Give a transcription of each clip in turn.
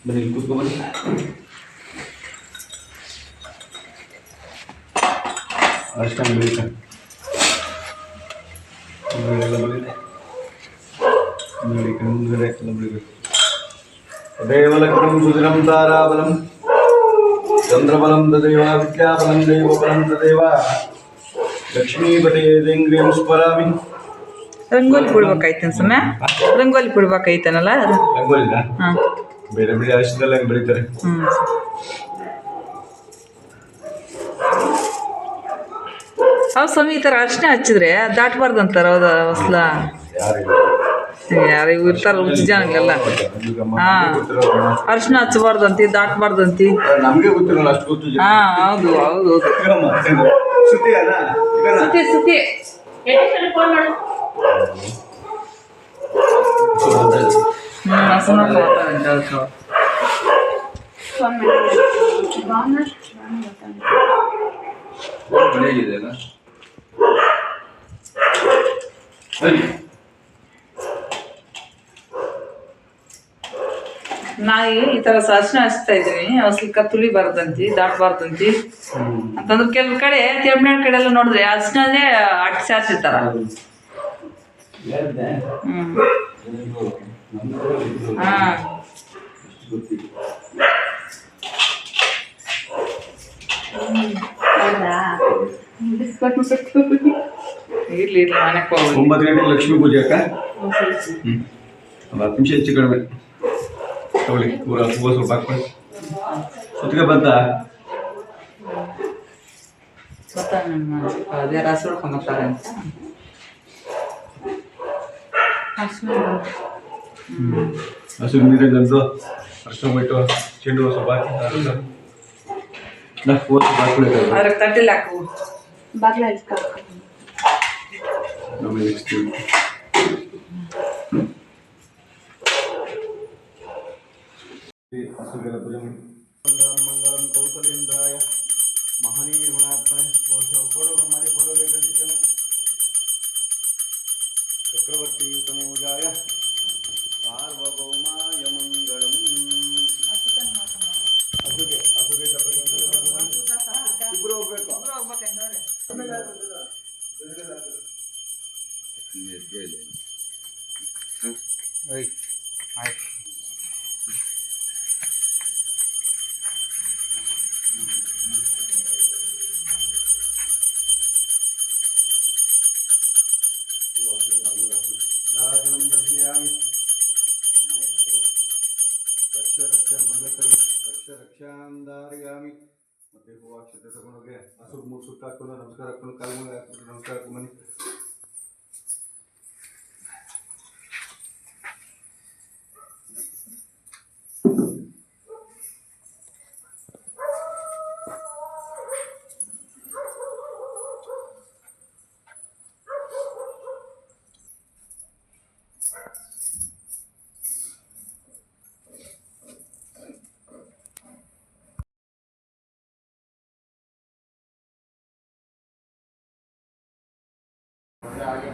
ಬನ್ನಿ ಕೂತ್ಕೊ ಬನ್ನಿ. ಅಷ್ಟೊಂದು ಬೆಳೀತಾ ಎಲ್ಲ ಬೆಳೀತೆ ಮುಂದ್ಗಡೆ ಎಲ್ಲ ಬೆಳಿಬೇಕು. ದೇವಲಕ್ಷ್ಮೀ ಸುಧಿರಂ ತಾರಾಬಲಂ ಚಂದ್ರಬಲಂ ತದೇವ ವಿದ್ಯಾಬಲಂ ದೈವಬಲಂ ತದೇವ ಲಕ್ಷ್ಮೀಪತಿ ದೇಂಗ್ರಿಯಂ ಸ್ಮರಾಮಿ. ರಂಗೋಲಿ ಬಿಡ್ಬೇಕಾಯ್ತೇನು ಸಮಯ? ರಂಗೋಲಿ ಬಿಡ್ಬೇಕಾಯ್ತೇನಲ್ಲ ಅದು? ರಂಗೋಲಿನ ಬೇರೆ ಬೇರೆ ಆಶಿದೆಲ್ಲ ಹೆಂಗೆ ಬೆಳಿತಾರೆ. ಹೌದು ಸ್ವಾಮಿ, ಈ ಥರ ಅರ್ಶಿನ ಹಚ್ಚಿದ್ರೆ ದಾಟಬಾರ್ದು ಅಂತಾರೆ. ಹೌದಾ ಹೊಸ್ಲ? ಯಾರು ಇರ್ತಾರ ಹುಚ್ಚ ಜನಗಳೆಲ್ಲ. ಅರ್ಶಿನ ಹಚ್ಚಬಾರ್ದು ಅಂತಿ, ದಾಟಬಾರ್ದು ಅಂತಿ. ನಮಗೆ ಗೊತ್ತಿರಲ್ಲ ಅಷ್ಟು ಗೊತ್ತು. ಹೌದು ಹೌದು ಹೌದು. ಸುತಿ ಸುತಿ ನಾ ಈ ತರ ಅರ್ಶಿನ ಹಚ್ತಾ ಇದ್ದೀನಿ. ಹೊಸ್ಲಿಕ್ಕ ತುಳಿಬಾರ್ದಂತಿ, ದಾಟಬಾರ್ದಂತಿ ಅಂತಂದ್ರೆ ಕೆಲವು ಕಡೆ ತಮಿಳ್ನಾಡು ಕಡೆ ಎಲ್ಲ ನೋಡಿದ್ರೆ ಅರ್ಶಿನದೇ ಅಟ್ಸಿ ಹಾಕ್ಸಿರ್ತಾರ. ಇರ್ಲಿ ಇರ್ಲಿ, ಮನೆಗೆ ಹೋಗ್ಬೋದು. 9 ಗಂಟೆಗೆ ಲಕ್ಷ್ಮೀ ಪೂಜೆ ಅಕ್ಕ. 10 ನಿಮಿಷ ಹೆಚ್ಚು ಕಡಿಮೆ ತಗೊಳ್ಳಿ. ಹೂವು ಸ್ವಲ್ಪ ಹಾಕ್ಕೊಳ್ಳಿ. ಸುತ್ತಿಗೆ ಬಂತ ಬೇರೆ ಹಸು ಹೊಡ್ಕೊಂಬರ್ತಾರೆ ಅಂತ. ಹಸು ನೀರಂದು ಅರ್ಶನ ಬಿಟ್ಟು ಚೆಂಡು ಹೂವು ಸ್ವಲ್ಪ ಹಾಕಿ ಹೂವು ಸ್ವಲ್ಪ ಹಾಕೊಳ್ಳಿ. ಅದ್ರಾಗ ತಟ್ಟೆಲಿ ಹಾಕು. ಆಮೇಲೆ ನೆಕ್ಸ್ಟ್ ಹಸುಗೆಲ್ಲ ಪೂಜೆ ಮಾಡಿ. ಮಂಗಳಂ ಕೌಸಲೇಂದ್ರಾಯ ಮಹನೀಯ ಗುಣಾತ್ಮನೆ. ಫೋಟೋ ಮಾಡಿ, ಫೋಟೋ ಬೇಕಂತಿಲ್ಲ. ಚಕ್ರವರ್ತಿ ತನೂಜಾಯ ಸಾರ್ವಭೌಮಾಯ ಮಂಗಳಂ. ಹಸುಗೆ ಇಬ್ಬರು ಹೋಗ್ಬೇಕು. ಆಯ್ತು. ರಾಜನಂ ದರ್ಶಯಾಮಿ. ರಕ್ಷಾಂಧಾರಯಾಮಿ. ಮತ್ತೆ ಹೂವಾಕ್ಷತೆ ತಗೊಂಡೋಗಿ ಹಸುಗೆ 3 ಸುತ್ತು ಹಾಕೊಂಡು ನಮಸ್ಕಾರ ಹಾಕೊಂಡು ಕಾಲು ಮೇಲೆ ಹಾಕ್ಬಿಟ್ಟು ನಮಸ್ಕಾರ ಹಾಕೊಂಡು ಬನ್ನಿ.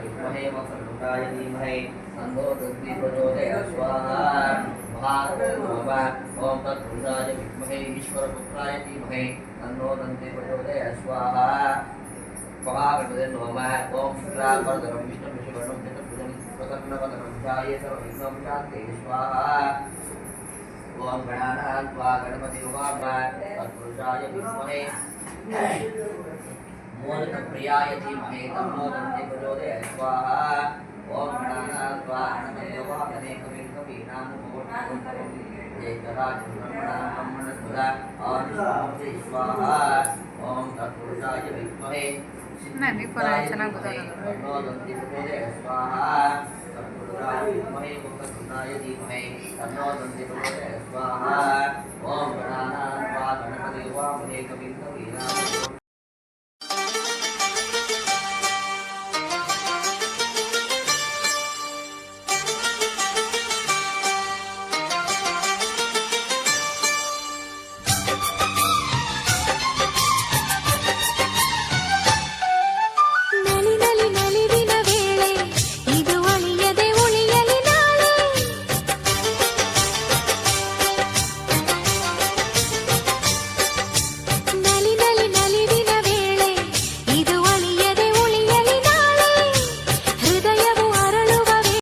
विद्महे वक्रतुण्डाय धीमहि तन्नो दन्ति प्रचोदयात् स्वाहा। ओम तत्पुरुषाय विद्महे ईश्वरपुत्राय धीमहि तन्नो दन्ति प्रचोदयात् स्वाहा। महागणपतये नमः। ओम शुक्लांबरधरं विष्णुं शशिवर्णं चतुर्भुजं प्रसन्नवदनं ध्यायेत् सर्वविघ्नों शान्तये स्वाहा। ओम गणानां त्वा गणपति उमाभाय तत्पुरुषाय विद्महे मोदकप्रियाय धीमहि तन्नो दन्ति प्रचोदयात् स्वाहा। ओम गणानां त्वा गणपति उमाभाय कविं मूर्तिं एकराजं ब्रह्मणस्पदा आदिशक्ति स्वाहा। ओम तत्पुरुषाय विद्महे तन्नो दन्ति प्रचोदयात् स्वाहा। तत्पुरुषाय विद्महे वक्रतुण्डाय धीमहि तन्नो दन्ति प्रचोदयात् स्वाहा। ओम गणानां त्वा गणपति उमाभाय कविं